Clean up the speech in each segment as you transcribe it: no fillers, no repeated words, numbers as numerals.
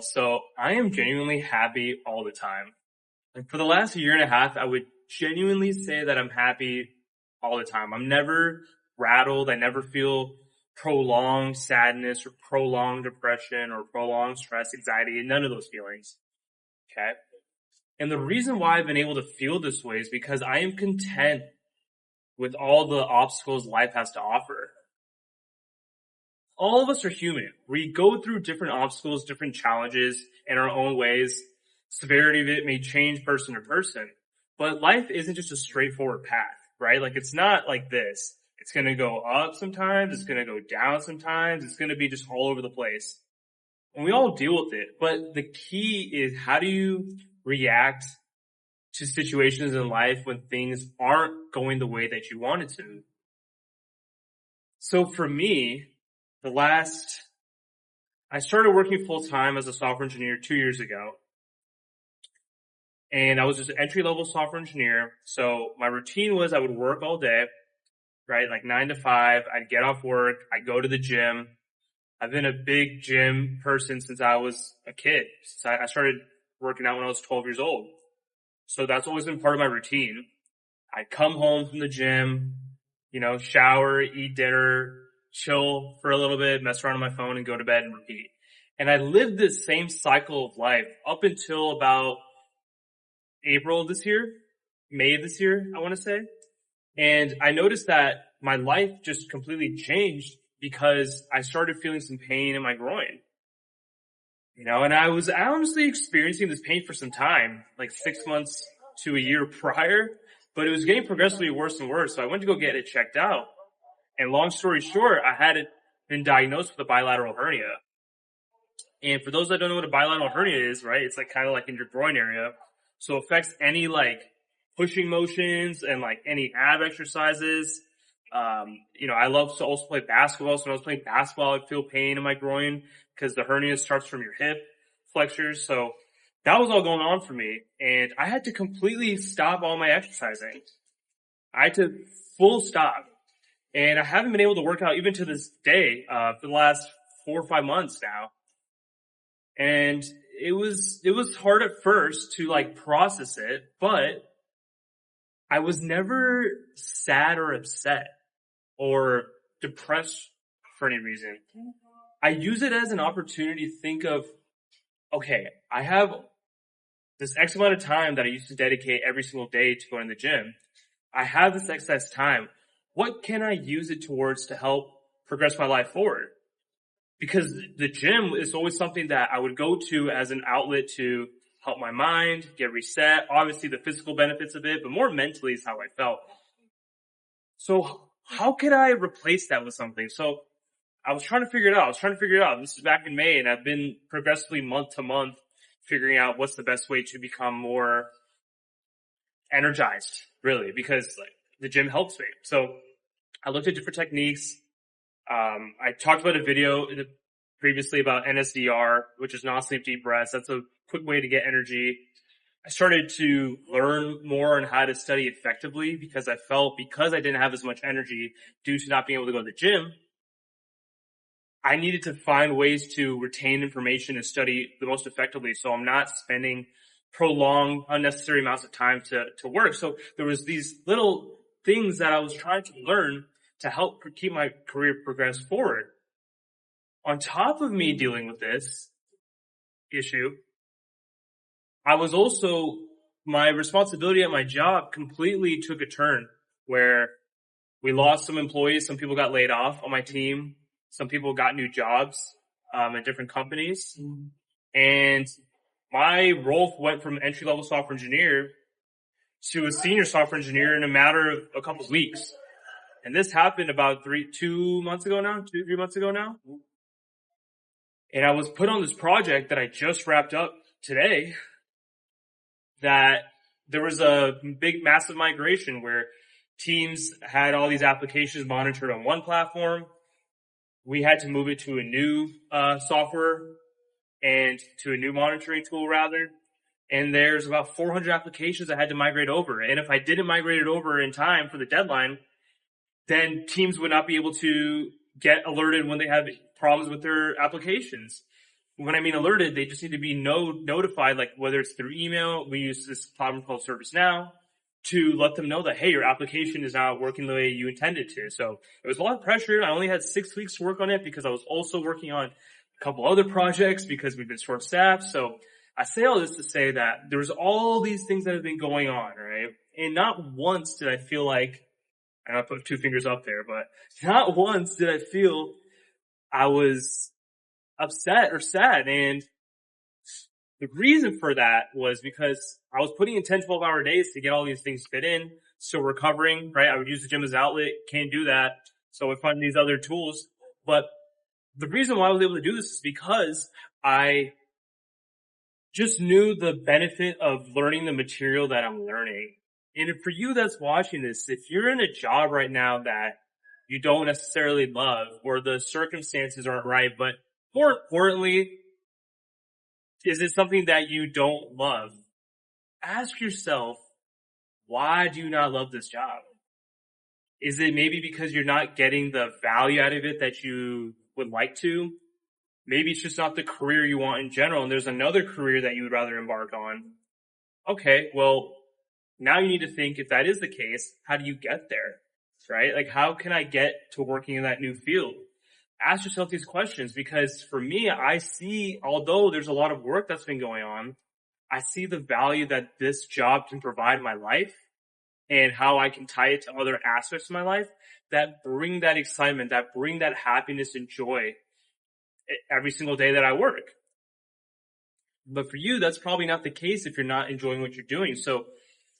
So I am genuinely happy all the time. Like for the last year and a half, I would genuinely say that I'm happy all the time. I'm never rattled. I never feel prolonged sadness or prolonged depression or prolonged stress, anxiety, none of those feelings. Okay. And the reason why I've been able to feel this way is because I am content with all the obstacles life has to offer. All of us are human. We go through different obstacles, different challenges in our own ways. Severity of it may change person to person, but life isn't just a straightforward path, right? Like it's not like this. It's going to go up sometimes. It's going to go down sometimes. It's going to be just all over the place. And we all deal with it. But the key is, how do you react to situations in life when things aren't going the way that you want it to? So for me, I started working full time as a software engineer 2 years ago. And I was just an entry level software engineer. So my routine was I would work all day, right? Like 9 to 5. I'd get off work. I'd go to the gym. I've been a big gym person since I was a kid. I started working out when I was 12 years old. So that's always been part of my routine. I'd come home from the gym, shower, eat dinner, chill for a little bit, mess around on my phone and go to bed and repeat. And I lived this same cycle of life up until about April this year, May of this year, I want to say. And I noticed that my life just completely changed because I started feeling some pain in my groin. And I was honestly experiencing this pain for some time, like 6 months to a year prior, but it was getting progressively worse and worse. So I went to go get it checked out. And long story short, I had been diagnosed with a bilateral hernia. And for those that don't know what a bilateral hernia is, right, it's like kind of like in your groin area. So it affects any like pushing motions and like any ab exercises. I love to also play basketball. So when I was playing basketball, I'd feel pain in my groin because the hernia starts from your hip flexors. So that was all going on for me. And I had to completely stop all my exercising. I had to full stop. And I haven't been able to work out even to this day, for the last 4 or 5 months now. And it was hard at first to like process it, but I was never sad or upset or depressed for any reason. I use it as an opportunity to think of, okay, I have this X amount of time that I used to dedicate every single day to going to the gym. I have this excess time. What can I use it towards to help progress my life forward? Because the gym is always something that I would go to as an outlet to help my mind, get reset. Obviously the physical benefits of it, but more mentally is how I felt. So how could I replace that with something? So I was trying to figure it out. This is back in May, and I've been progressively month to month figuring out what's the best way to become more energized, really, because like the gym helps me. So I looked at different techniques. I talked about a video previously about NSDR, which is non-sleep deep breaths. That's a quick way to get energy. I started to learn more on how to study effectively because I felt because I didn't have as much energy due to not being able to go to the gym, I needed to find ways to retain information and study the most effectively. So I'm not spending prolonged, unnecessary amounts of time to work. So there was these little things that I was trying to learn to help keep my career progress forward. On top of me dealing with this issue, my responsibility at my job completely took a turn where we lost some employees. Some people got laid off on my team. Some people got new jobs, at different companies. And my role went from entry level software engineer to a senior software engineer in a matter of a couple of weeks. And this happened about 3 months ago now. And I was put on this project that I just wrapped up today, that there was a big, massive migration where teams had all these applications monitored on one platform. We had to move it to a new software and to a new monitoring tool rather. And there's about 400 applications I had to migrate over. And if I didn't migrate it over in time for the deadline, then teams would not be able to get alerted when they have problems with their applications. when I mean alerted, they just need to be notified, like whether it's through email, we use this platform called ServiceNow to let them know that, hey, your application is not working the way you intended to. So it was a lot of pressure. I only had 6 weeks to work on it because I was also working on a couple other projects because we've been short staffed. So I say all this to say that there's all these things that have been going on, right? And not once did I feel like, and I put 2 fingers up there, but not once did I feel I was upset or sad. And the reason for that was because I was putting in 10, 12-hour days to get all these things fit in, still recovering, right? I would use the gym as an outlet, can't do that. So I would find these other tools. But the reason why I was able to do this is because I just knew the benefit of learning the material that I'm learning. And for you that's watching this, if you're in a job right now that you don't necessarily love or the circumstances aren't right, but more importantly, is it something that you don't love? Ask yourself, why do you not love this job? Is it maybe because you're not getting the value out of it that you would like to? Maybe it's just not the career you want in general, and there's another career that you would rather embark on. Okay, well, now you need to think, if that is the case, how do you get there, right? Like, how can I get to working in that new field? Ask yourself these questions, because for me, I see, although there's a lot of work that's been going on, I see the value that this job can provide in my life and how I can tie it to other aspects of my life that bring that excitement, that bring that happiness and joy every single day that I work. But for you, that's probably not the case if you're not enjoying what you're doing. So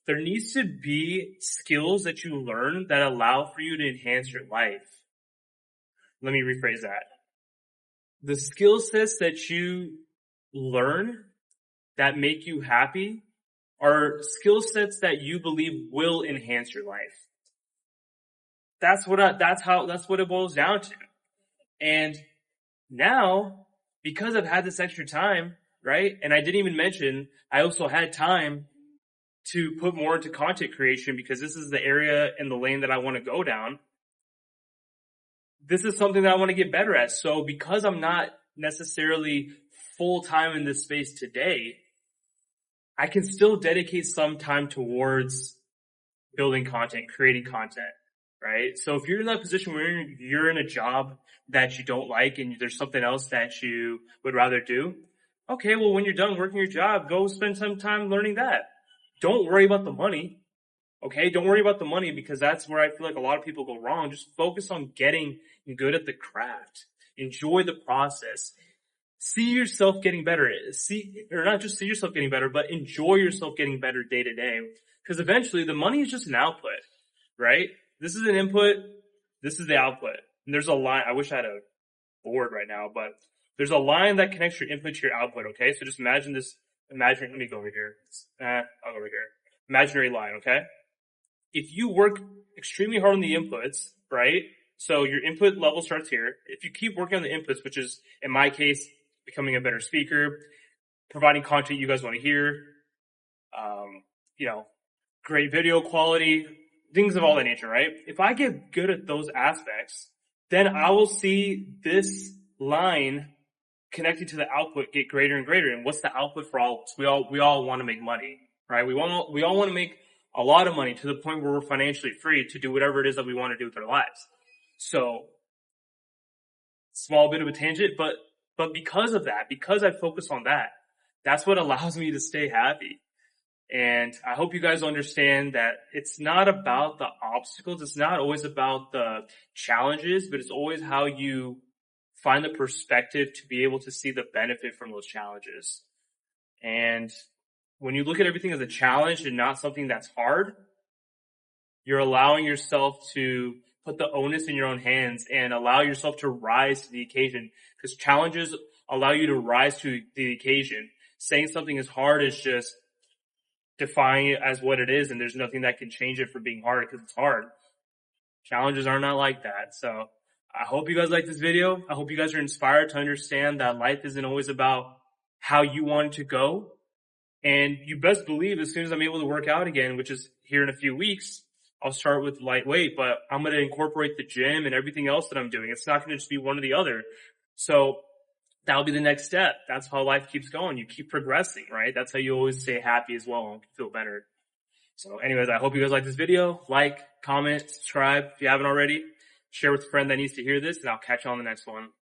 there needs to be skills that you learn that allow for you to enhance your life. Let me rephrase that. The skill sets that you learn that make you happy are skill sets that you believe will enhance your life. That's what it boils down to. And now, because I've had this extra time, right? And I didn't even mention, I also had time to put more into content creation because this is the area and the lane that I want to go down. This is something that I want to get better at. So because I'm not necessarily full time in this space today, I can still dedicate some time towards building content, creating content, right? So if you're in that position where you're in a job that you don't like and there's something else that you would rather do, okay, well, when you're done working your job, go spend some time learning that. Don't worry about the money, okay? Don't worry about the money, because that's where I feel like a lot of people go wrong. Just focus on getting good at the craft. Enjoy the process. See yourself getting better. Or not just see yourself getting better, but enjoy yourself getting better day to day. Because eventually the money is just an output, right? This is an input. This is the output. And there's a line. I wish I had a board right now, but there's a line that connects your input to your output, okay? So just imagine this. Let me go over here. I'll go over here. Imaginary line, okay? If you work extremely hard on the inputs, right? So your input level starts here. If you keep working on the inputs, which is, in my case, becoming a better speaker, providing content you guys want to hear, great video quality, things of all that nature, right? If I get good at those aspects, then I will see this line connected to the output get greater and greater. And what's the output for all? We all want to make money, right? We all want to make a lot of money to the point where we're financially free to do whatever it is that we want to do with our lives. So, small bit of a tangent, but because of that, because I focus on that, that's what allows me to stay happy. And I hope you guys understand that it's not about the obstacles. It's not always about the challenges, but it's always how you find the perspective to be able to see the benefit from those challenges. And when you look at everything as a challenge and not something that's hard, you're allowing yourself to put the onus in your own hands and allow yourself to rise to the occasion, because challenges allow you to rise to the occasion. Saying something is hard is just defying it as what it is, and there's nothing that can change it from being hard because it's hard. Challenges are not like that. So I hope you guys like this video. I hope you guys are inspired to understand that life isn't always about how you want it to go. And you best believe as soon as I'm able to work out again, which is here in a few weeks, I'll start with lightweight, but I'm going to incorporate the gym and everything else that I'm doing. It's not going to just be one or the other. So that'll be the next step. That's how life keeps going. You keep progressing, right? That's how you always stay happy as well and feel better. So anyways, I hope you guys like this video. Like, comment, subscribe if you haven't already. Share with a friend that needs to hear this, and I'll catch you on the next one.